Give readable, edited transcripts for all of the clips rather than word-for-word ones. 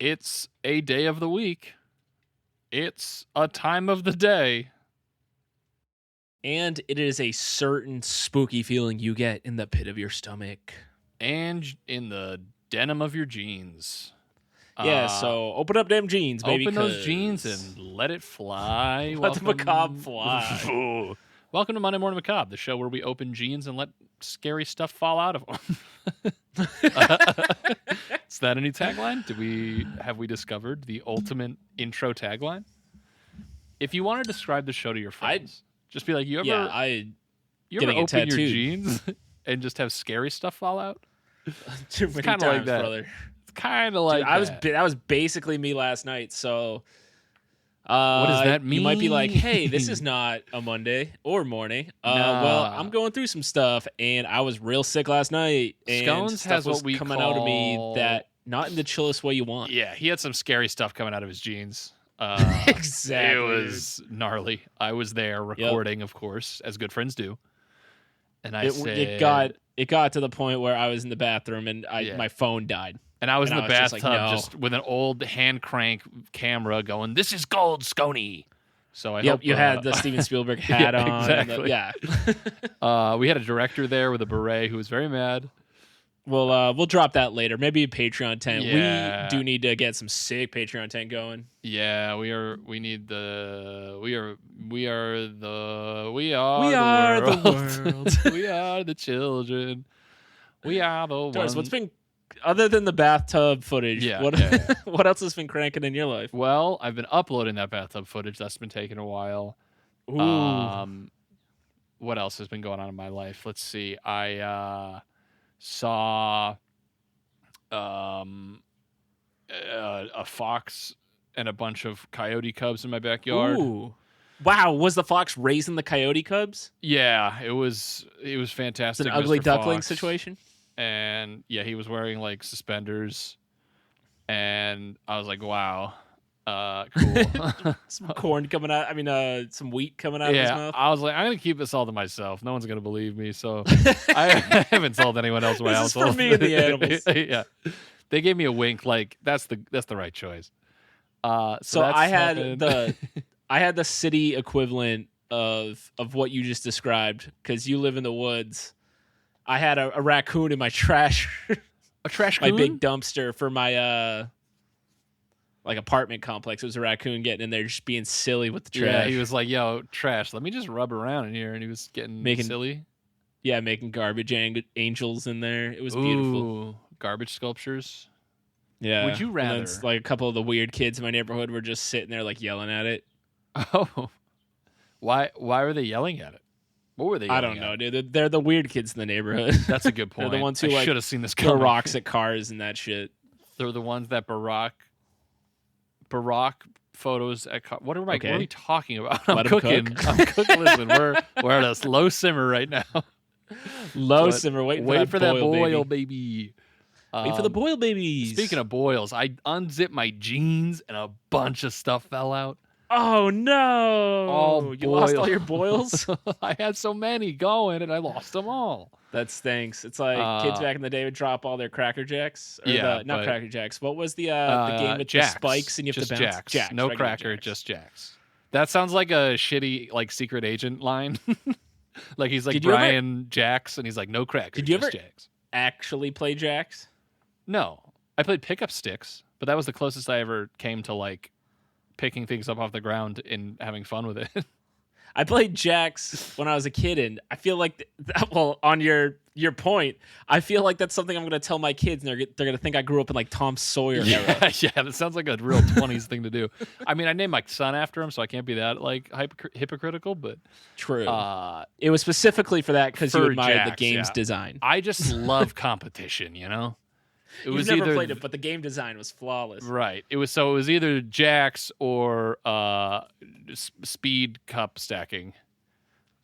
It's a day of the week. It's a time of the day. And it is a certain spooky feeling you get in the pit of your stomach. And in the denim of your jeans. Yeah, so open up them jeans, baby. Open those jeans and let it fly. Let the macabre fly. Welcome to Monday Morning Macabre, the show where we open jeans and let scary stuff fall out of them. Is that a new tagline? Have we discovered the ultimate intro tagline? If you want to describe the show to your friends, just be like, you ever open your jeans and just have scary stuff fall out? Too many times, like that. Brother. It's kind of like that was basically me last night. So, what does that mean? You might be like, "Hey, this is not a Monday or morning." Well, I'm going through some stuff, and I was real sick last night. And Scones stuff has was what we coming call... out of me that not in the chillest way you want. Yeah, he had some scary stuff coming out of his jeans. Exactly. It was gnarly. I was there recording, of course, as good friends do. And it got to the point where I was in the bathroom and my phone died. And I was in the bathtub just with an old hand crank camera going, "This is gold, Scony." So I hope you had the Steven Spielberg hat on. Exactly. We had a director there with a beret who was very mad. We'll drop that later. Maybe a Patreon tent. Yeah. We do need to get some sick Patreon tent going. Yeah, we are the world. We are the children. We are the ones. What's been other than the bathtub footage? What else has been cranking in your life? Well, I've been uploading that bathtub footage. That's been taking a while. Ooh. What else has been going on in my life? Let's see. I saw a fox and a bunch of coyote cubs in my backyard. Ooh. Wow, was the fox raising the coyote cubs? Yeah, it was fantastic. It's an ugly Mr. duckling Fox. situation. And yeah, he was wearing like suspenders, and I was like, "Wow, cool." Some corn coming out. I mean, some wheat coming out of his mouth. I was like, "I'm gonna keep this all to myself. No one's gonna believe me." So I haven't told anyone else in my household. This is for me and the animals. Yeah, they gave me a wink, like that's the right choice. So I had the city equivalent of what you just described because you live in the woods. I had a raccoon in my trash. A trash my big dumpster for my apartment complex. It was a raccoon getting in there just being silly with the trash. Yeah, he was like, "Yo, trash, let me just rub around in here," and he was making silly. Yeah, making garbage angels in there. It was beautiful. Garbage sculptures. Yeah. Would you rather? And like a couple of the weird kids in my neighborhood were just sitting there like yelling at it. Oh, why were they yelling at it? What were they yelling I don't know, dude. They're the weird kids in the neighborhood. That's a good point. They're the ones who should have seen this coming. Throw rocks at cars and that shit. They're the ones that Barack photos at car. What are we talking about? I'm cooking. Listen, we're at a low simmer right now. Simmer. Wait for that boil, baby. Wait for the boil, babies. Speaking of boils, I unzipped my jeans and a bunch of stuff fell out. Oh no! You lost all your boils? I had so many going and I lost them all. That stinks. It's like kids back in the day would drop all their Cracker Jacks. Not Cracker Jacks. What was the game with Jacks. the spikes and you have to bounce? Jacks. No Cracker, just Jacks. That sounds like a shitty like secret agent line. Like he's like Brian Jacks and he's like, "No Cracker, Did you just ever Jacks." Actually play Jacks? No. I played pickup sticks, but that was the closest I ever came to like picking things up off the ground and having fun with it. I played Jacks when I was a kid, and I feel like, on your point, I feel like that's something I'm going to tell my kids, and they're going to think I grew up in like Tom Sawyer era. Yeah, that sounds like a real 20s thing to do. I mean, I named my son after him, so I can't be that like hypocritical, but true. It was specifically for that because you admired the game's design. I just love competition, you know. You've never played it, but the game design was flawless. Right. It was either Jacks or speed cup stacking.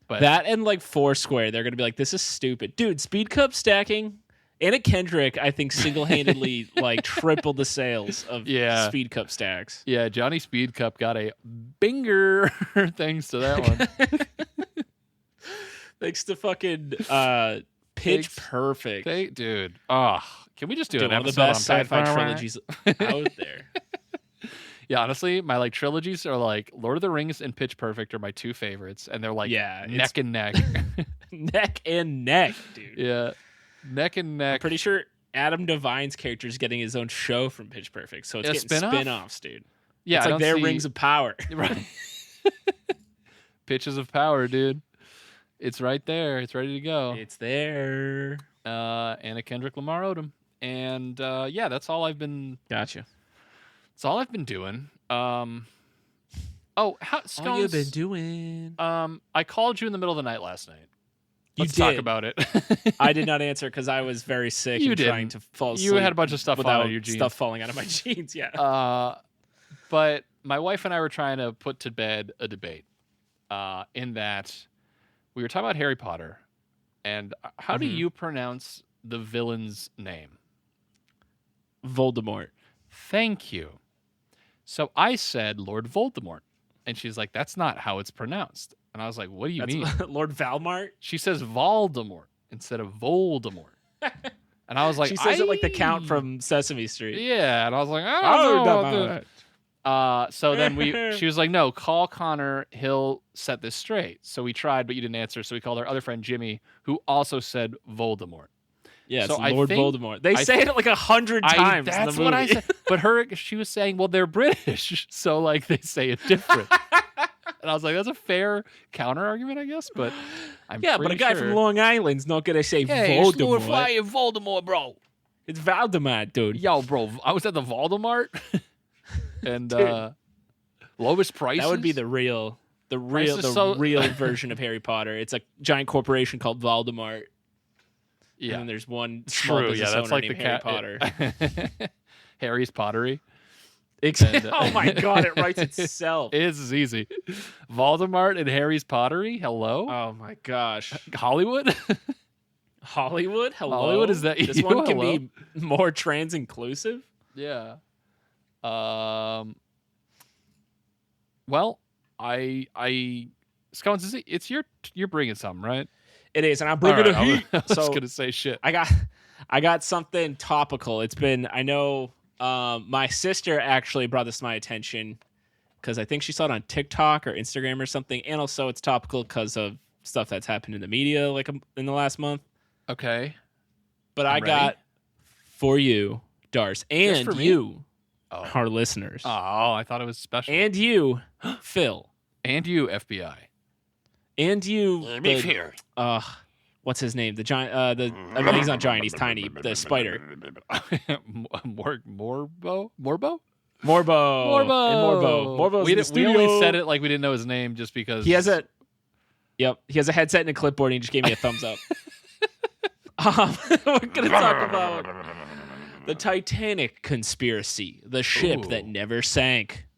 But that and like Foursquare, they're gonna be like, "This is stupid, dude." Speed cup stacking. Anna Kendrick, I think, single-handedly like tripled the sales of Speed Cup stacks. Yeah, Johnny Speed Cup got a binger thanks to that one. Thanks to fucking Pitch Perfect. Dude. Oh, Can we just do one an of the episode best on sci-fi Pet trilogies out there? Yeah, honestly, my like trilogies are like Lord of the Rings and Pitch Perfect are my two favorites, and they're like neck and neck. Neck and neck, dude. Yeah, neck and neck. I'm pretty sure Adam Devine's character is getting his own show from Pitch Perfect, so it's getting spin-offs, dude. Yeah, it's like their Rings of Power. Right. Pitches of Power, dude. It's right there. It's ready to go. It's there. Anna Kendrick Lamar Odom. And yeah, that's all I've been. Gotcha. That's all I've been doing. Scones, all you've been doing. I called you in the middle of the night last night. Let's talk about it. I did not answer because I was very sick and trying to fall asleep. You had a bunch of stuff falling out of your jeans. Stuff falling out of my jeans, yeah. But my wife and I were trying to put to bed a debate in that we were talking about Harry Potter. And how do you pronounce the villain's name? Voldemort. Thank you. So I said Lord Voldemort. And she's like, that's not how it's pronounced. And I was like, what do you mean? Lord Valmart? She says Voldemort instead of Voldemort. And I was like, she says it like the Count from Sesame Street. Yeah. And I was like, I don't know. So then she was like, no, call Connor. He'll set this straight. So we tried, but you didn't answer. So we called our other friend Jimmy, who also said Voldemort. Yeah, so it's Lord Voldemort. They say it like 100 times. That's in the movie. what I said. But she was saying, well, they're British, so like they say it different. And I was like, that's a fair counter argument, I guess. But but a guy from Long Island's not gonna say Voldemort. It's Lord Flying Voldemort, bro. It's Valdemar, dude. Yo, bro, I was at the Voldemort, and lowest prices. That would be the real version of Harry Potter. It's a giant corporation called Voldemort. Yeah, and then there's one small business owner named Harry Potter. Harry's Pottery. Oh my god, it writes itself. It's easy. Voldemort and Harry's Pottery. Hello. Oh my gosh. Hollywood. Hello. Hollywood, is that this you? one can be more trans inclusive? Yeah. Well, Scones, it's you're bringing something, right? It is, and I'm bringing the heat. I was gonna say shit. I got something topical. It's been, I know, my sister actually brought this to my attention because I think she saw it on TikTok or Instagram or something, and also it's topical because of stuff that's happened in the media like in the last month. Okay, but I got for you, Darce, and you, our listeners. Oh, I thought it was special. And you, Phil, and you, FBI. And you, here. What's his name? The giant. I mean, he's not giant. He's tiny. The spider. Morbo. We only said it like we didn't know his name just because he has a. Yep, he has a headset and a clipboard. And he just gave me a thumbs up. We're gonna talk about the Titanic conspiracy, the ship that never sank.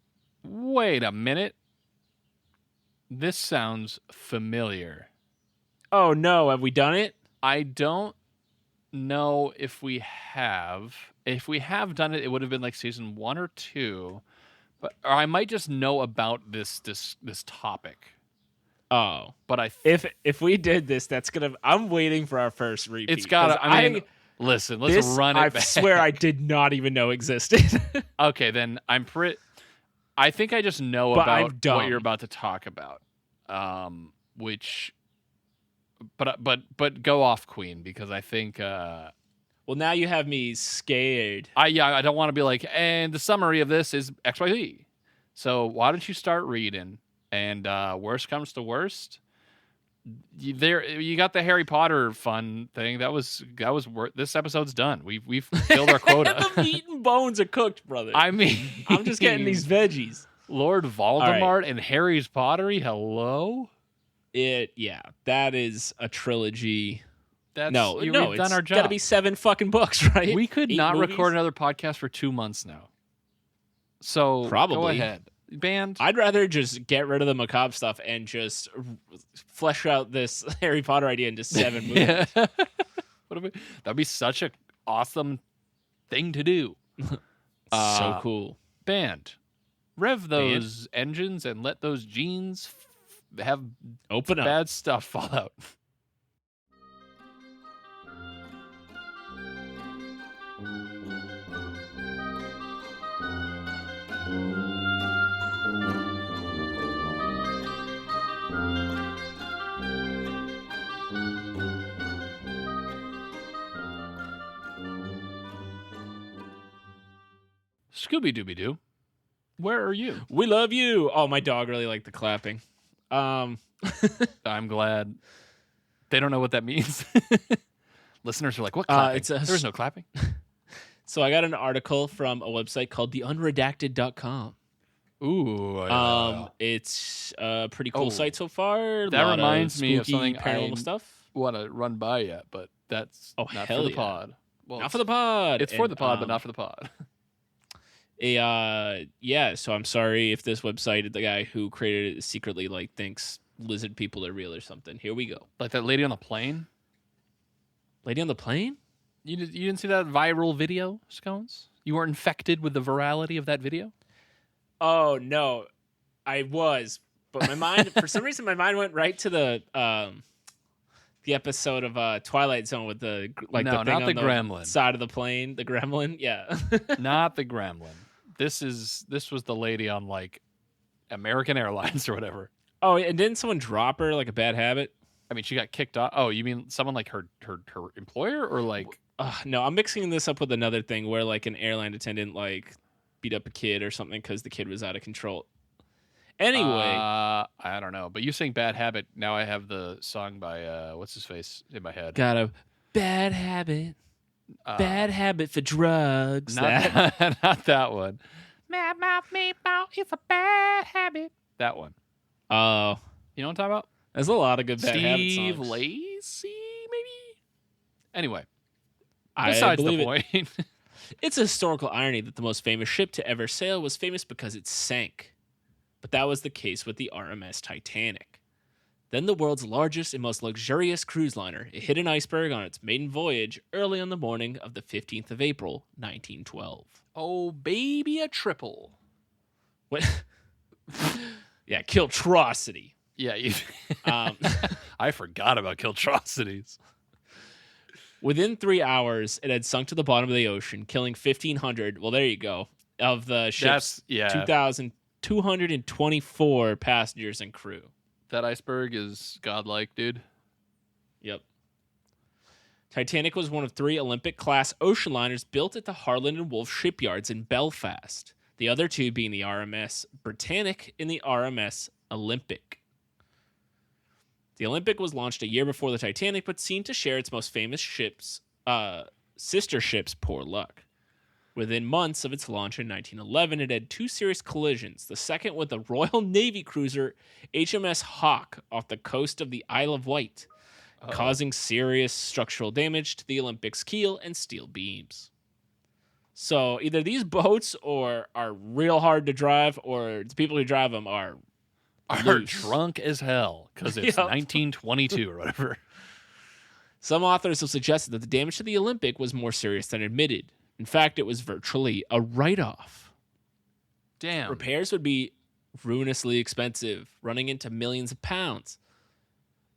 Wait a minute. This sounds familiar. Oh, no. Have we done it? I don't know if we have. If we have done it, it would have been like season 1 or 2. Or I might just know about this topic. Oh. But if we did this, that's going to... I'm waiting for our first repeat. It's got to... Listen, let's run it back. I swear I did not even know existed. Okay, then I think I just know about what you're about to talk about, but go off, Queen, because I think. Well, now you have me scared. I don't want to be like, and the summary of this is XYZ. So why don't you start reading? And worst comes to worst, you got the Harry Potter fun thing. That was this episode's done. We've filled our quota. The meat and bones are cooked, brother. I mean, I'm just getting these veggies. Lord Voldemort and Harry's Pottery. Hello. That is a trilogy. We've done our job. Got to be 7 fucking books, right? We could not record another podcast for 2 months now. So probably go ahead. Band. I'd rather just get rid of the macabre stuff and just flesh out this Harry Potter idea into 7 movies. That'd be such an awesome thing to do. So cool. Band. Rev those engines and let those jeans have bad stuff fall out. Scooby-Dooby-Doo. Where are you? We love you. Oh, my dog really liked the clapping. I'm glad. They don't know what that means. Listeners are like, what clapping? There's no clapping. So I got an article from a website called theunredacted.com. Ooh. It's a pretty cool site so far. That reminds me of something paranormal stuff. Want to run by yet, but that's not for the pod. Well, not for the pod. It's for the pod, but not for the pod. So I'm sorry if this website, the guy who created it secretly thinks lizard people are real or something. Here we go. Like that lady on the plane? Lady on the plane? You didn't see that viral video, Scones? You weren't infected with the virality of that video? Oh, no. I was. But my mind, for some reason, my mind went right to the episode of Twilight Zone with the thing not on the the gremlin side of the plane. The gremlin? Yeah. Not the gremlin. This was the lady on American Airlines or whatever. Oh, and didn't someone drop her a bad habit? I mean, she got kicked off. Oh, you mean someone like her employer or no, I'm mixing this up with another thing where an airline attendant beat up a kid or something because the kid was out of control. Anyway, I don't know. But you saying bad habit. Now I have the song by what's his face in my head. Got a bad habit. Bad habit for drugs. Not that one. Mad mouth meatball, it's a bad habit. That one. Oh, you know what I'm talking about? There's a lot of good bad habit songs. Steve Lacy, maybe. Anyway, I besides the believe point. It's a historical irony that the most famous ship to ever sail was famous because it sank. But that was the case with the RMS Titanic. Then the world's largest and most luxurious cruise liner, it hit an iceberg on its maiden voyage early on the morning of the 15th of April, 1912. Oh, baby, a triple. What? Yeah, Kiltrosity. Yeah, I forgot about Kiltrosities. Within 3 hours, it had sunk to the bottom of the ocean, killing 1,500. Well, there you go. Of the ship's 2,224 passengers and crew. That iceberg is godlike, dude. Yep. Titanic was one of 3 Olympic-class ocean liners built at the Harland and Wolff shipyards in Belfast. The other 2 being the RMS Britannic and the RMS Olympic. The Olympic was launched a year before the Titanic, but seemed to share its most famous sister ship's poor luck. Within months of its launch in 1911, it had 2 serious collisions, the second with the Royal Navy cruiser HMS Hawke off the coast of the Isle of Wight, causing serious structural damage to the Olympic's keel and steel beams. So either these boats are real hard to drive, or the people who drive them are drunk as hell because it's 1922 or whatever. Some authors have suggested that the damage to the Olympic was more serious than admitted. In fact, it was virtually a write-off. Damn. Repairs would be ruinously expensive, running into millions of pounds.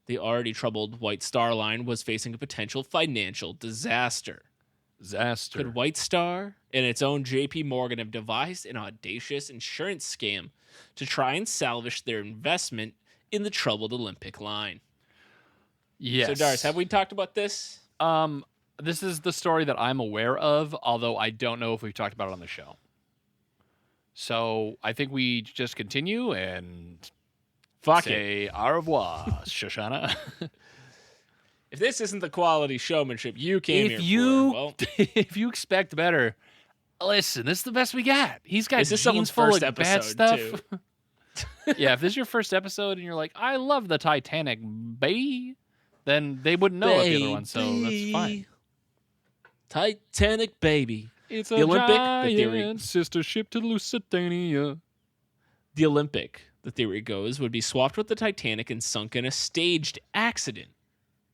The already troubled White Star Line was facing a potential financial disaster. Could White Star and its own J.P. Morgan have devised an audacious insurance scam to try and salvage their investment in the troubled Olympic line? Yes. So, Dars, have we talked about this? This is the story that I'm aware of, although I don't know if we've talked about it on the show. So I think we just continue and say au revoir, Shoshana. If this isn't the quality showmanship you came here for, well, if you expect better, listen, this is the best we got. He's got jeans full of bad stuff. Yeah, if this is your first episode and you're like, I love the Titanic, baby, then they wouldn't know about the other one, so that's fine. Titanic, baby. It's the Olympic, the theory, sister ship to Lusitania. The Olympic, the theory goes, would be swapped with the Titanic and sunk in a staged accident.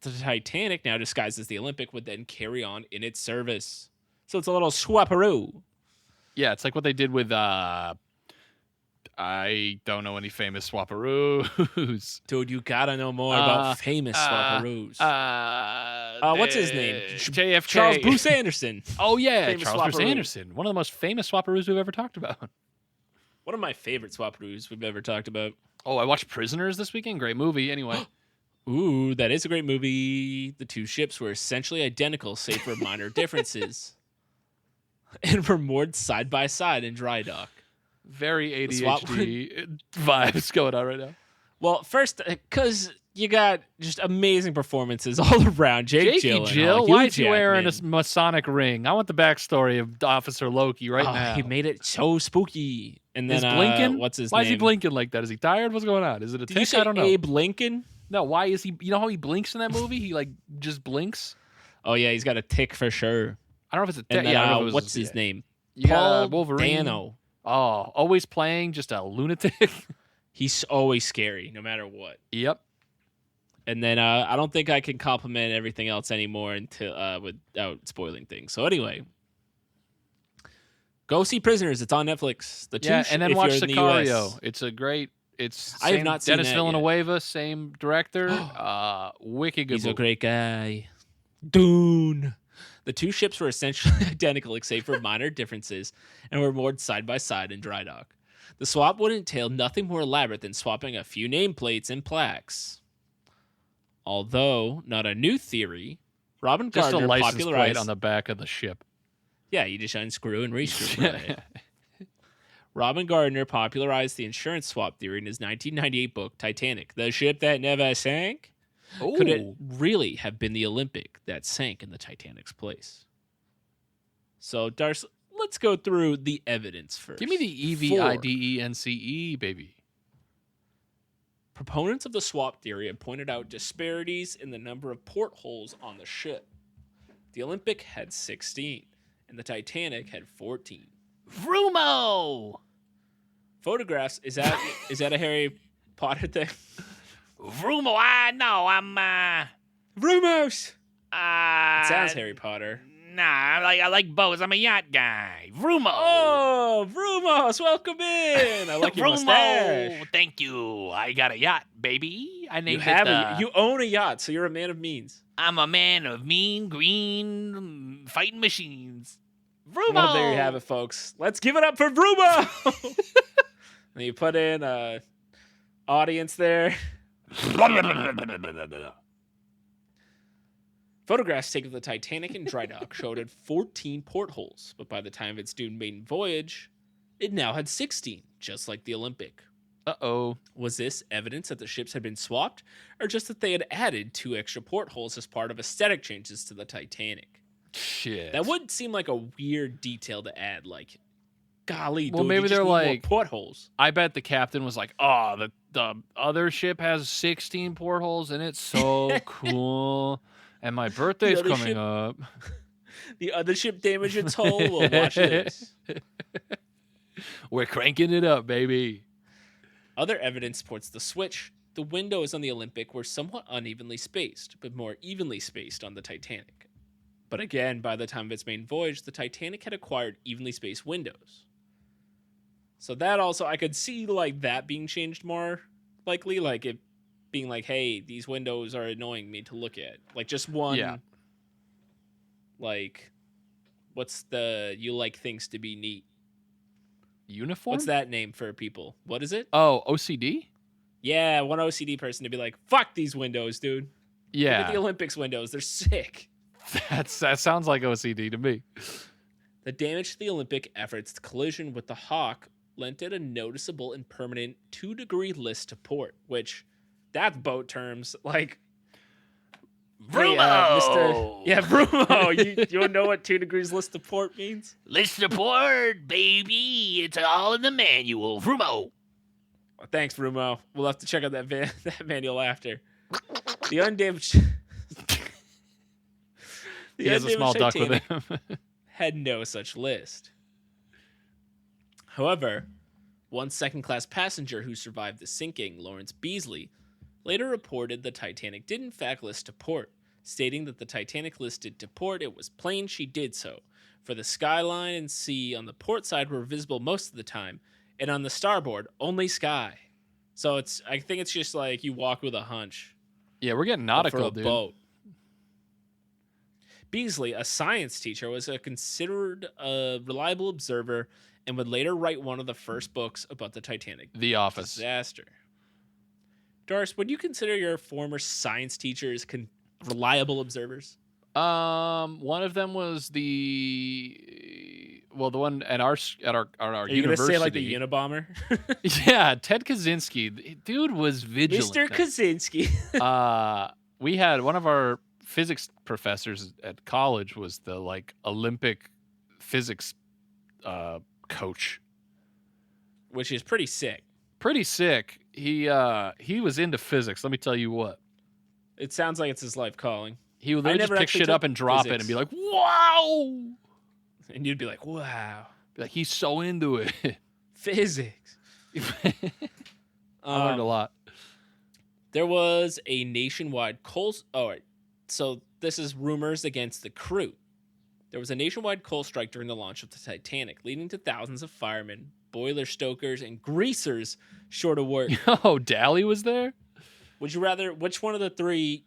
The Titanic, now disguised as the Olympic, would then carry on in its service. So it's a little swapperoo. Yeah, it's like what they did with, I don't know any famous swapperoos. Dude, you gotta know more about famous swapperoos. What's his name? JFK. Charles Bruce Anderson. Oh, yeah, famous Charles Bruce Anderson. One of the most famous swapperoos we've ever talked about. One of my favorite swapperoos we've ever talked about. Oh, I watched Prisoners this weekend. Great movie. Anyway. Ooh, that is a great movie. The 2 ships were essentially identical, save for minor differences. and were moored side by side in dry dock. Very SWAT ADHD vibes going on right now. Well, first, because you got just amazing performances all around. Jake Jakey Gyllenhaal, Jill, Hugh why is he wearing a Jackman. Masonic ring? I want the backstory of Officer Loki right now. He made it so spooky. And then, Is blinking? what's his Why name? is he blinking like that? Is he tired? What's going on? Is it a Did you tick? say I don't know. Abe Lincoln? No, why is he? You know how he blinks in that movie? He like just blinks. Oh, yeah, he's got a tick for sure. I don't know if it's a And tick. then, Yeah, I don't know if it was, what's his name? You got Paul Wolverine. Dano. Oh, always playing just a lunatic. He's always scary, no matter what. Yep. And then I don't think I can compliment everything else anymore until without spoiling things. So anyway, go see Prisoners. It's on Netflix. And then if watch you're in the US. Sicario. It's a great. It's I have same not seen Dennis that Villanueva, same director. Wicked good. He's a movie. great guy. Dune. The two ships were essentially identical except for minor differences and were moored side by side in dry dock. The swap would entail nothing more elaborate than swapping a few nameplates and plaques. Although not a new theory, Robin Just Gardner a license plate popularized. on the back of the ship. Yeah, you just unscrew and rescrew. Right? Robin Gardner popularized the insurance swap theory in his 1998 book Titanic, the ship that never sank. Ooh. Could it really have been the Olympic that sank in the Titanic's place? So, Darce, let's go through the evidence first. Give me the EVIDENCE, baby. Proponents of the swap theory have pointed out disparities in the number of portholes on the ship. The Olympic had 16, and the Titanic had 14. Frumo! Photographs, is that a Harry Potter thing? Frumo, I know, I'm, Rumors! It sounds Harry Potter. Nah, I like boats. I'm a yacht guy. Frumo! Oh, Vrumos, welcome in! I like your mustache. Thank you. I got a yacht, baby. I named You own a yacht, so you're a man of means. I'm a man of mean, green, fighting machines. Frumo! Well, there you have it, folks. Let's give it up for Vrumo! And you put in audience there. Photographs taken of the Titanic in dry dock showed it 14 portholes, but by the time of its doomed maiden voyage, it now had 16, just like the Olympic. Uh-oh. Was this evidence that the ships had been swapped, or just that they had added 2 extra portholes as part of aesthetic changes to the Titanic? Shit. That would seem like a weird detail to add, like, golly, Well, dude, maybe you just they're need more like- portholes. I bet the captain was like, oh, the other ship has 16 portholes and it's so cool. And my birthday's other coming ship- up. The other ship damaged its hull. Well, watch this. We're cranking it up, baby. Other evidence supports the switch. The windows on the Olympic were somewhat unevenly spaced, but more evenly spaced on the Titanic. But again, by the time of its main voyage, the Titanic had acquired evenly spaced windows. So that also, I could see like that being changed more likely, like it being like, hey, these windows are annoying me to look at. Like just one, Yeah. like, what's the, you like things to be neat. Uniform? What's that name for people? What is it? Oh, OCD? Yeah, one OCD person to be like, fuck these windows, dude. Look at the Yeah. Olympics windows. They're sick. That sounds like OCD to me. The damage to the Olympic after its collision with the Hawk lent it a noticeable and permanent 2-degree list to port, which that's boat terms. Like, Frumo! Mr. Yeah, Frumo. You know what 2 degrees list to port means? List to port, baby. It's all in the manual. Frumo. Well, thanks, Frumo. We'll have to check out that that manual after. The undamaged. He has a small duck with Titanic him. had no such list. However, one second-class passenger who survived the sinking, Lawrence Beasley, later reported the Titanic did in fact list to port, stating that the Titanic listed to port, it was plain she did so, for the skyline and sea on the port side were visible most of the time, and on the starboard, only sky. So I think it's just like you walk with a hunch. Yeah, we're getting But nautical, for a dude. boat. Beasley, a science teacher, was considered a reliable observer and would later write one of the first books about the Titanic The Office. disaster. Doris, would you consider your former science teachers reliable observers? One of them was the well, the one at our Are you gonna university. say like the Unabomber? Yeah, Ted Kaczynski, dude was vigilant. Mr. Kaczynski. We had one of our physics professors at college was the like Olympic physics coach. Which is pretty sick. Pretty sick. He was into physics. Let me tell you what. It sounds like it's his life calling. He would literally just pick shit up and drop it and be like, "Wow!" And you'd be like, "Wow!" Be like, he's so into it. Physics. I learned a lot. There was a nationwide coal. Oh, right. So this is rumors against the crew. There was a nationwide coal strike during the launch of the Titanic, leading to thousands of firemen, boiler stokers, and greasers short of work. Oh, Dally was there? Would you rather, which one of the three?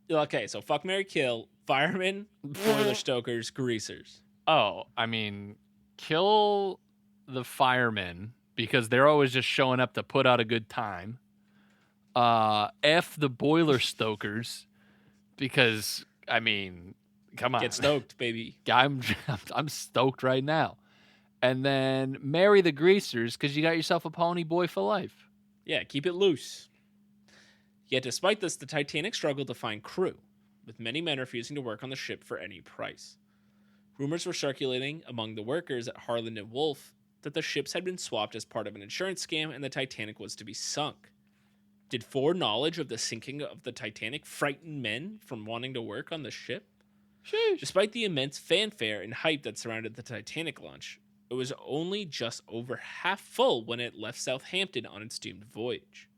Okay, so fuck, marry, kill, firemen, boiler stokers, greasers. Oh, I mean, kill the firemen because they're always just showing up to put out a good time. F the boiler stokers because, I mean, come on. Get stoked, baby. I'm stoked right now. And then marry the greasers because you got yourself a pony boy for life. Yeah, keep it loose. Yet despite this, the Titanic struggled to find crew, with many men refusing to work on the ship for any price. Rumors were circulating among the workers at Harland and Wolff that the ships had been swapped as part of an insurance scam and the Titanic was to be sunk. Did foreknowledge of the sinking of the Titanic frighten men from wanting to work on the ship? Sheesh. Despite the immense fanfare and hype that surrounded the Titanic launch, it was only just over half full when it left Southampton on its doomed voyage.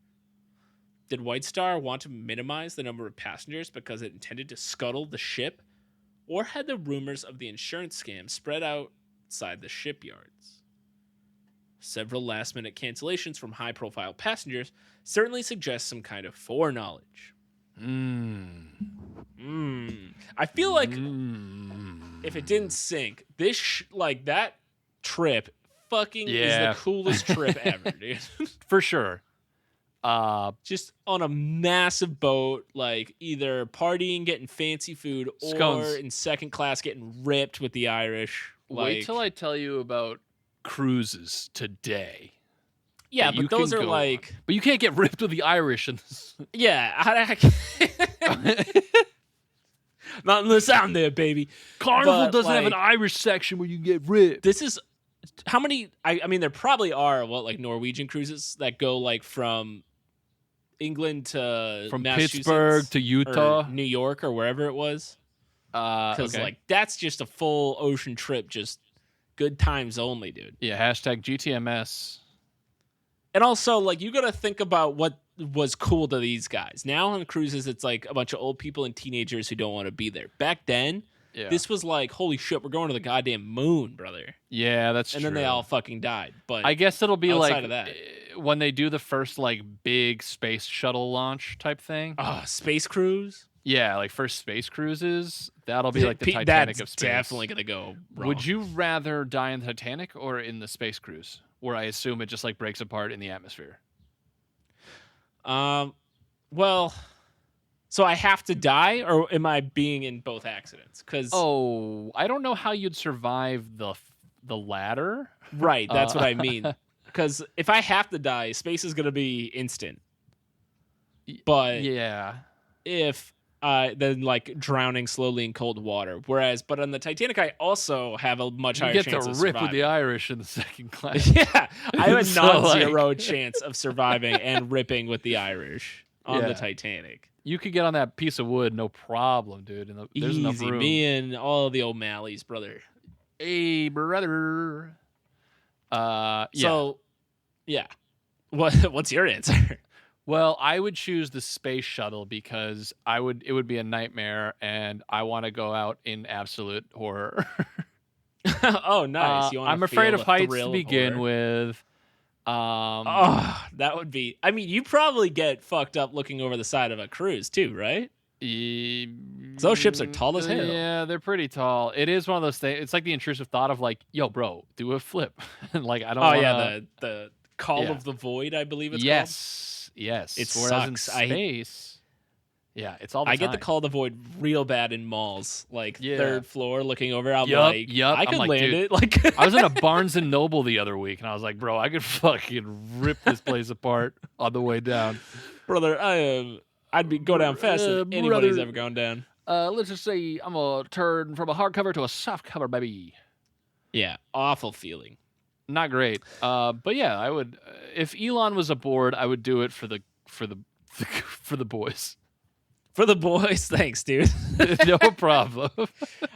Did White Star want to minimize the number of passengers because it intended to scuttle the ship? Or had the rumors of the insurance scam spread outside the shipyards? Several last-minute cancellations from high-profile passengers certainly suggest some kind of foreknowledge. I feel like if it didn't sink, this that trip fucking is the coolest trip ever, dude. For sure. Just on a massive boat, like either partying, getting fancy food, or Scones. in second class getting ripped with the Irish. Wait till I tell you about cruises today. Yeah, but those are like... But you can't get ripped with the Irish. Yeah. Not unless I'm there, baby. Carnival doesn't have an Irish section where you can get ripped. This is... How many... I mean, there probably are, Norwegian cruises that go, from England to from Massachusetts, Pittsburgh to Utah, New York, or wherever it was. Because that's just a full ocean trip, just good times only, dude. Yeah, hashtag GTMS. And also, you got to think about what was cool to these guys. Now on cruises, it's like a bunch of old people and teenagers who don't want to be there. Back then, this was like, holy shit, we're going to the goddamn moon, brother. Yeah, that's true. And then they all fucking died. But I guess it'll be outside of that, when they do the first big space shuttle launch type thing. Space cruise? Yeah, first space cruises. That'll be the Titanic of space. Definitely going to go wrong. Would you rather die in the Titanic or in the space cruise? Where I assume it just breaks apart in the atmosphere. Well, so I have to die, or am I being in both accidents? I don't know how you'd survive the latter. Right, that's what I mean. Because if I have to die, space is going to be instant. But yeah, if then drowning slowly in cold water. But on the Titanic, I also have a much higher chance of surviving. You get to rip with the Irish in the second class. Yeah, I have a non-zero chance of surviving and ripping with the Irish on the Titanic. You could get on that piece of wood, no problem, dude. And there's enough room. Me and all the O'Malleys, brother. Hey, brother. So, yeah. What's your answer? Well, I would choose the space shuttle because it would be a nightmare, and I want to go out in absolute horror. Oh, nice! I'm afraid of heights to begin with. That would be. I mean, you probably get fucked up looking over the side of a cruise too, right? Those ships are tall as hell. Yeah, they're pretty tall. It is one of those things. It's like the intrusive thought of yo, bro, do a flip. I don't. Oh yeah, the call of the void, I believe it's called. Yes. It Whereas sucks. in space, Yeah, it's all the I time. get the call to void real bad in malls, like Yeah. third floor, looking over. I'm Yup, like, yup. I I'm could like, land dude, it. Like, I was in a Barnes and Noble the other week, and I was like, bro, I could fucking rip this place apart on the way down. brother, I'd be go down faster than anybody's brother. ever gone down. Let's just say I'm gonna turn from a hardcover to a softcover, baby. Yeah, awful feeling. Not great. But yeah, I would. If Elon was aboard, I would do it for the for the boys. For the boys, thanks, dude. No problem.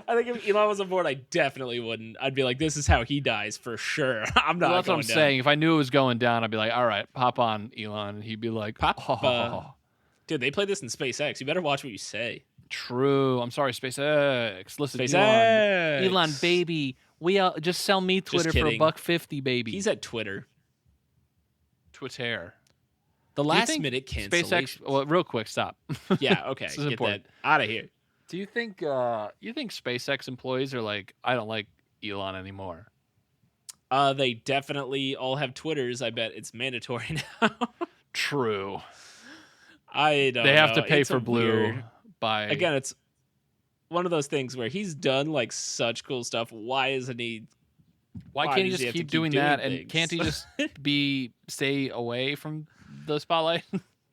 I think if Elon was aboard, I definitely wouldn't. I'd be like, this is how he dies for sure. I'm not. Well, that's what I'm down. saying. If I knew it was going down, I'd be like, all right, pop on, Elon. And he'd be like, Pop. Dude, they play this in SpaceX. You better watch what you say. True. I'm sorry, SpaceX. Listen, SpaceX. Elon, baby. We just sell me Twitter for kidding. $1.50, baby. He's at Twitter. Twitter. The Do you last think minute cancellation. SpaceX. Well, real quick, stop. Yeah, okay. This is Get important. that out of here. Do you think SpaceX employees are like, I don't like Elon anymore? They definitely all have Twitters. I bet it's mandatory now. True. I don't. They have know. to pay It's for a Blue weird- by Again, it's one of those things where he's done like such cool stuff. Why isn't he? Why why can't he does just he have to keep keep doing doing that? And things? can't he just stay away from the spotlight?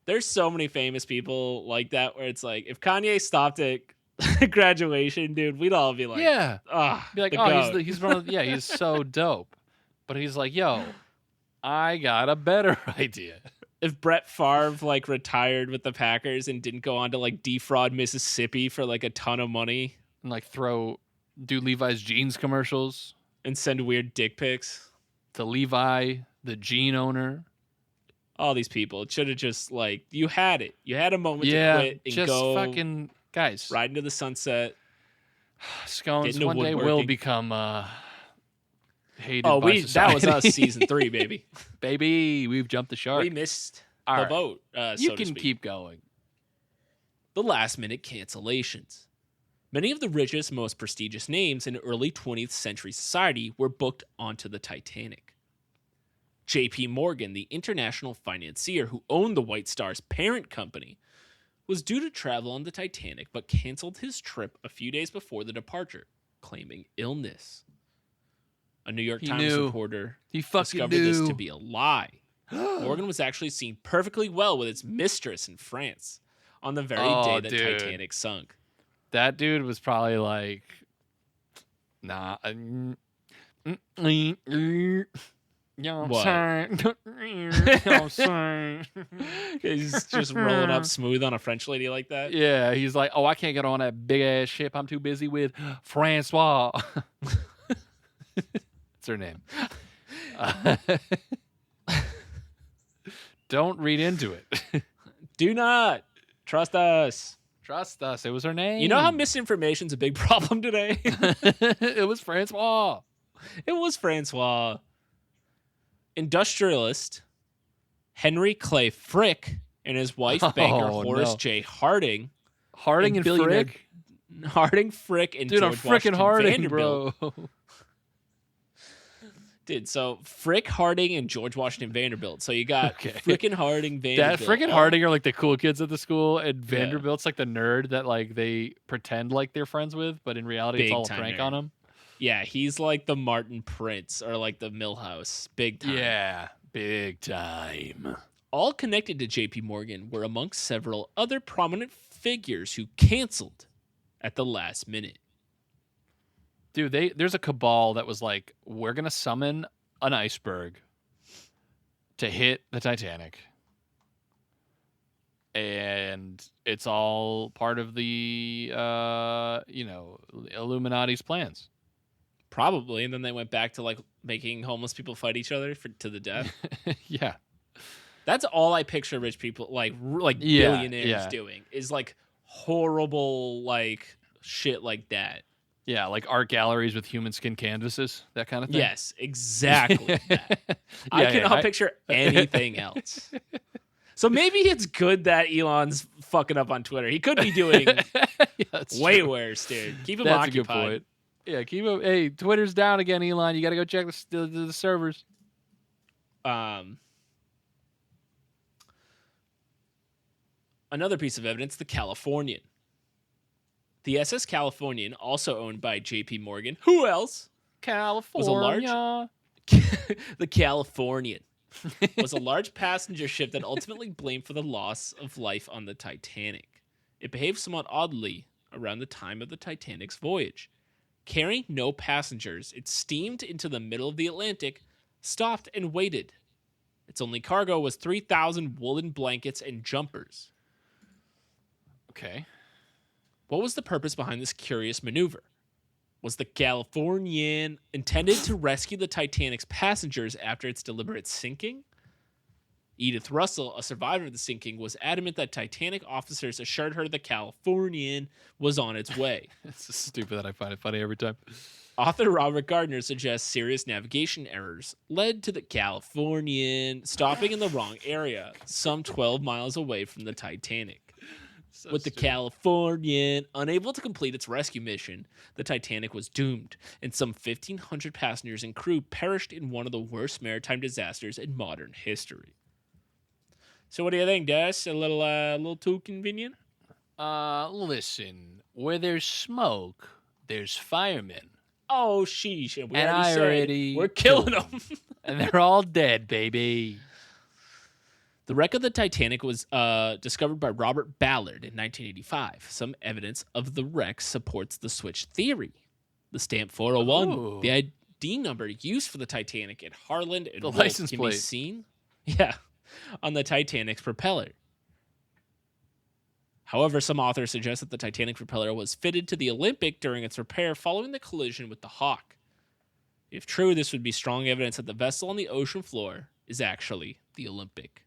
There's so many famous people like that where it's like if Kanye stopped at graduation, dude, we'd all be like, Yeah. ah, Be like, the oh, goat." he's one of yeah, he's so dope. But he's like, yo, I got a better idea. If Brett Favre like retired with the Packers and didn't go on to like defraud Mississippi for like a ton of money And like do Levi's jeans commercials and send weird dick pics, to Levi, the jean owner. all these people, it should have just like you had it. You had a moment Yeah, to quit and just go fucking guys. ride into the sunset. Scones Get into one day will woodworking. become hated Oh, by that society. was us season 3, baby. Baby, we've jumped the shark. We missed All the right. boat. You so to can speak. keep going. The last minute cancellations. Many of the richest, most prestigious names in early 20th century society were booked onto the Titanic. J.P. Morgan, the international financier who owned the White Star's parent company, was due to travel on the Titanic but canceled his trip a few days before the departure, claiming illness. A New York He Times knew. reporter He fucking discovered knew. this to be a lie. Morgan was actually seen perfectly well with his mistress in France on the very day the dude. Titanic sunk. That dude was probably like, nah. Yo, What? sorry. Yo, sorry. He's just rolling up smooth on a French lady like that. Yeah, he's like, oh, I can't get on that big ass ship. I'm too busy with Francois. That's her name. Don't read into it. Do not trust us. Trust us. It was her name. You know how misinformation's a big problem today? It was Francois. It was Francois. Industrialist Henry Clay Frick and his wife banker Oh, Horace no. J. Harding. Harding and billionaire Frick. Harding, Frick, and Dude, I'm George fricking Washington Harding, Vanderbilt. bro. Dude, so Frick, Harding, and George Washington Vanderbilt. So you got Okay. frickin' Harding, Vanderbilt. That frickin' all- Harding are like the cool kids at the school, and Yeah. Vanderbilt's like the nerd that like they pretend like they're friends with, but in reality it's Big all a time prank nerd. on him. Yeah, he's like the Martin Prince or like the Millhouse. Big time. Yeah, big time. All connected to JP Morgan were amongst several other prominent figures who canceled at the last minute. Dude, there's a cabal that was like, we're gonna summon an iceberg to hit the Titanic. And it's all part of the Illuminati's plans. Probably. And then they went back to like making homeless people fight each other to the death. Yeah. That's all I picture rich people like Yeah, billionaires yeah. doing is like horrible like shit like that. Yeah, like art galleries with human skin canvases, that kind of thing. Yes, exactly. that. I Yeah, cannot picture anything else. So maybe it's good that Elon's fucking up on Twitter. He could be doing Yeah, that's way true. worse, dude. Keep him That's occupied. a good point. Yeah, keep him. Hey, Twitter's down again, Elon. You got to go check the servers. Another piece of evidence, the Californian. The SS Californian, also owned by J.P. Morgan, who else? California. The Californian was a large passenger ship that ultimately blamed for the loss of life on the Titanic. It behaved somewhat oddly around the time of the Titanic's voyage. Carrying no passengers, it steamed into the middle of the Atlantic, stopped, and waited. Its only cargo was 3,000 woolen blankets and jumpers. Okay. What was the purpose behind this curious maneuver? Was the Californian intended to rescue the Titanic's passengers after its deliberate sinking? Edith Russell, a survivor of the sinking, was adamant that Titanic officers assured her the Californian was on its way. It's so stupid that I find it funny every time. Author Robert Gardner suggests serious navigation errors led to the Californian stopping in the wrong area, some 12 miles away from the Titanic. So With the stupid. Californian unable to complete its rescue mission, the Titanic was doomed, and some 1,500 passengers and crew perished in one of the worst maritime disasters in modern history. So, what do you think, Des? A little too convenient? Listen, where there's smoke, there's firemen. Oh, sheesh! And we And already I said already we're killing killed them. And they're all dead, baby. The wreck of the Titanic was discovered by Robert Ballard in 1985. Some evidence of the wreck supports the switch theory. The stamp 401, Ooh. the ID number used for the Titanic at Harland and The Wolff license can plate. be seen, on the Titanic's propeller. However, some authors suggest that the Titanic propeller was fitted to the Olympic during its repair following the collision with the Hawk. If true, this would be strong evidence that the vessel on the ocean floor is actually the Olympic.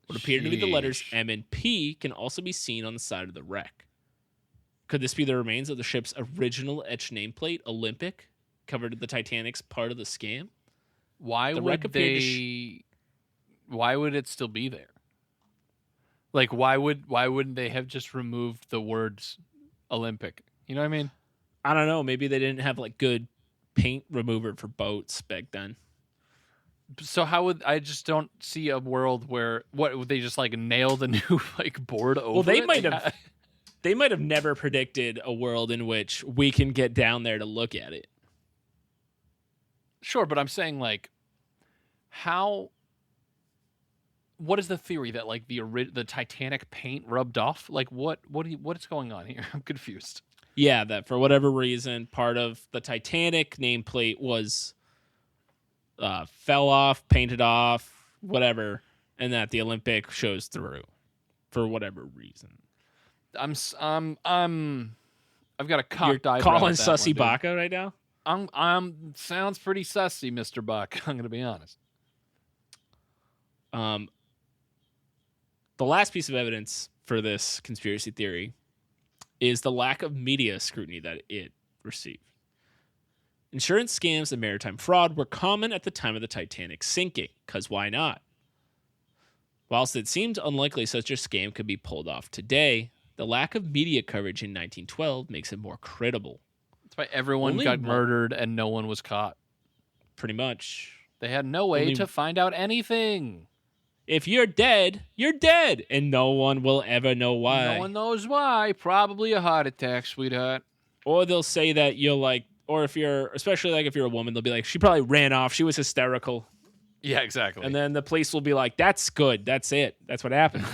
What appear to be the letters Sheesh. M and P can also be seen on the side of the wreck. Could this be the remains of the ship's original etched nameplate, Olympic, covered the Titanic's part of the scam? Why The would wreck appeared to they? Why would it still be there? Like, why wouldn't they have just removed the words Olympic? You know what I mean? I don't know. Maybe they didn't have like good paint remover for boats back then. So how would I just don't see a world where what would they just like nail the new like board over? Well, they it? might Like, have. They might have never predicted a world in which we can get down there to look at it. Sure, but I'm saying like, how? What is the theory that like the Titanic paint rubbed off? Like what's going on here? I'm confused. Yeah, that for whatever reason, part of the Titanic nameplate was fell off, painted off, whatever, and that the Olympic shows through for whatever reason. I've got a cocked You're eyebrow. calling at that Sussy one, dude. Baca right now? I'm sounds pretty sussy, Mr. Buck. I'm gonna be honest. The last piece of evidence for this conspiracy theory is the lack of media scrutiny that it received. Insurance scams and maritime fraud were common at the time of the Titanic sinking, because why not? Whilst it seemed unlikely such a scam could be pulled off today, the lack of media coverage in 1912 makes it more credible. That's why everyone Only got one- murdered and no one was caught. Pretty much. They had no way Only- to find out anything. If you're dead, you're dead, and no one will ever know why. No one knows why. Probably a heart attack, sweetheart. Or they'll say that you're like, or if you're, especially like if you're a woman, they'll be like, she probably ran off. She was hysterical. Yeah, exactly. And then the police will be like, that's good. That's it. That's what happened.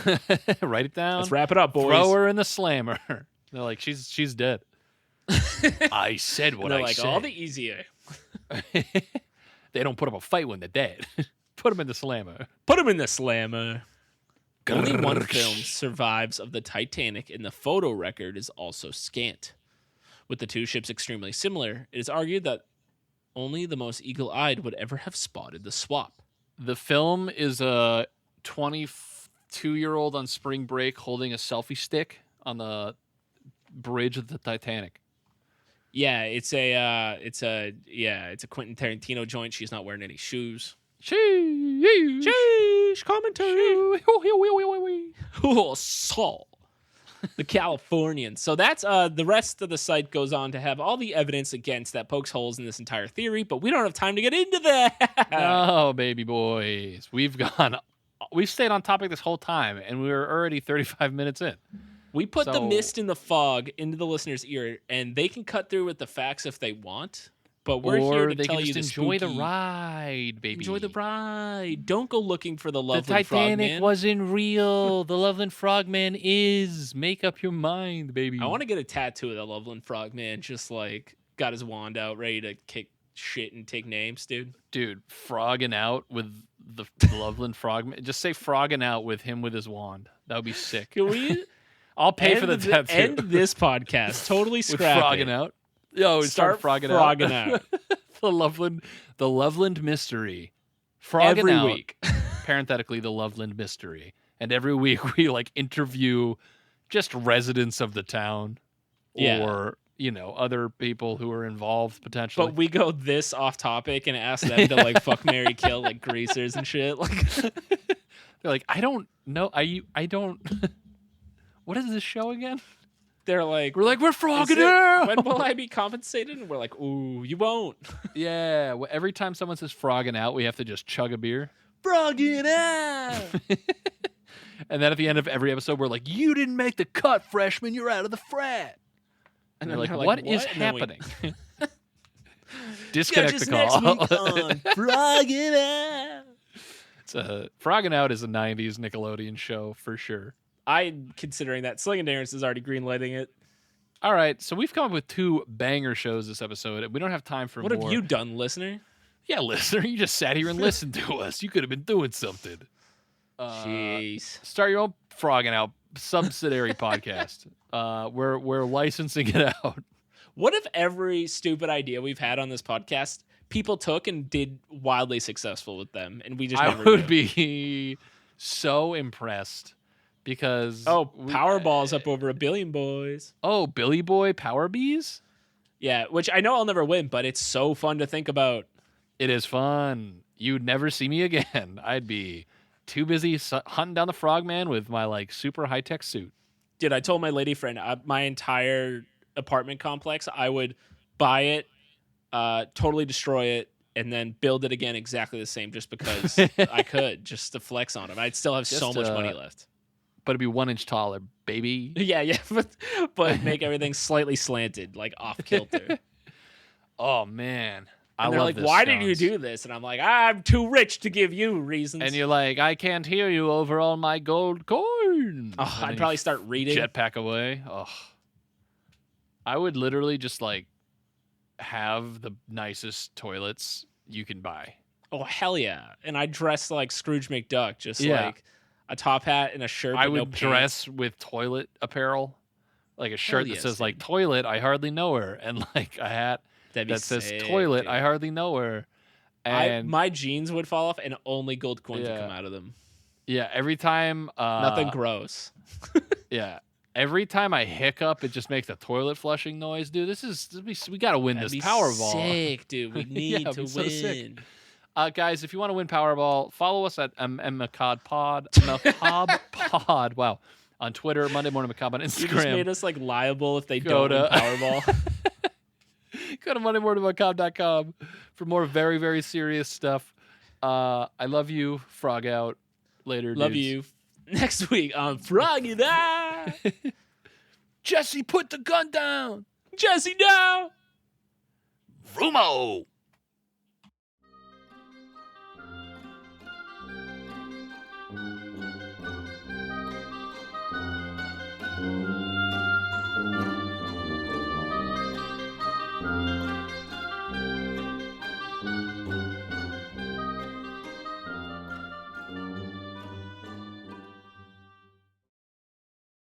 Write it down. Let's wrap it up, boys. Throw her in the slammer. They're like, she's dead. I said what And they're I like, said. all the easier. They don't put up a fight when they're dead. Put them in the slammer. Put him in the slammer. Only one film survives of the Titanic, and the photo record is also scant. With the two ships extremely similar, it is argued that only the most eagle-eyed would ever have spotted the swap. The film is a 22-year-old on spring break holding a selfie stick on the bridge of the Titanic. Yeah, it's a Quentin Tarantino joint. She's not wearing any shoes. Sheesh. Commentary. Oh, Saul. The Californian. So that's the rest of the site goes on to have all the evidence against that pokes holes in this entire theory, but we don't have time to get into that. No, baby boys. We've gone we stayed on topic this whole time, and we were already 35 minutes in. We put the So- mist and the fog into the listener's ear, and they can cut through with the facts if they want. But we're or here to they tell can you just the enjoy spooky, the ride, baby. enjoy the ride. Don't go looking for the The Loveland Titanic Frogman. wasn't real. The Loveland Frogman is. Make up your mind, baby. I want to get a tattoo of the Loveland Frogman, just like got his wand out, ready to kick shit and take names, dude. Dude, frogging out with the Loveland Frogman. Just say frogging out with him with his wand. That would be sick. Can we I'll pay for the end tattoo. end this podcast? Totally with scrap frogging it. out. Yo, Start frogging frogging out. the Loveland mystery. Frogging Every out. week. Parenthetically, the Loveland mystery. And every week we like interview just residents of the town, Yeah. or other people who are involved potentially. But we go this off topic and ask them to like fuck, marry, kill like greasers and shit. Like They're like, I don't know. I don't. What is this show again? they're like, We're like, we're "Is frogging it- out. when will I be compensated? And we're like, ooh, you won't. Yeah. Well, every time someone says frogging out, we have to just chug a beer. Frogging out. And then at the end of every episode, we're like, you didn't make the cut, freshman. You're out of the frat. And they're like, what is And then we- happening? Disconnect the call. Next week on Frogging Out. Frogging Out is a 90s Nickelodeon show for sure. I'm considering that. Sling and Darren's is already greenlighting it. All right, so we've come up with 2 banger shows this episode. We don't have time for What more. have you done, listener? Yeah, listener, you just sat here and listened to us. You could have been doing something. Jeez. Start your own Frogging Out subsidiary podcast. We're licensing it out. What if every stupid idea we've had on this podcast, people took and did wildly successful with them, and we just I never would do? be so impressed because Powerball's up over 1 billion, boys. Oh, Billy Boy Power Bees? Yeah, which I know I'll never win, but it's so fun to think about. It is fun. You'd never see me again. I'd be too busy hunting down the Frogman with my like super high tech suit. Dude, I told my lady friend my entire apartment complex, I would buy it, totally destroy it, and then build it again exactly the same just because I could, just to flex on them. I'd still have so much money left. But it'd be 1 inch taller, baby. Yeah, but make everything slightly slanted, like off kilter. Oh man, I And they're love like, this, "Why did you Stones." do this?" And I'm like, "I'm too rich to give you reasons." And you're like, I can't hear you over all my gold coin. oh, I'd probably start reading. Jetpack away. Oh, I would literally just like have the nicest toilets you can buy. Oh hell yeah! And I dress like Scrooge McDuck, just Yeah. like a top hat and a shirt. I but no would pants. dress with toilet apparel, like a shirt that yes, says like dude. toilet, I hardly know her, and like a hat That'd be that says sick, toilet, dude. I hardly know her. And my jeans would fall off, and only gold coins would Yeah. come out of them. yeah, every time Nothing gross. Yeah. Every time I hiccup, it just makes a toilet flushing noise, dude. We got to win That'd this be Powerball. sick, dude. We need it'd to be so win. sick. Guys, if you want to win Powerball, follow us at Macabre Pod. Wow. On Twitter, Monday Morning Macabre on You just Instagram. made us like liable if they Go don't win to- Powerball. Go to MondayMorningMacabre.com for more very, very serious stuff. I love you. Frog out. Later, Love dudes. you. Next week on Froggy That. Jesse, put the gun down. Jesse, no. Rumo.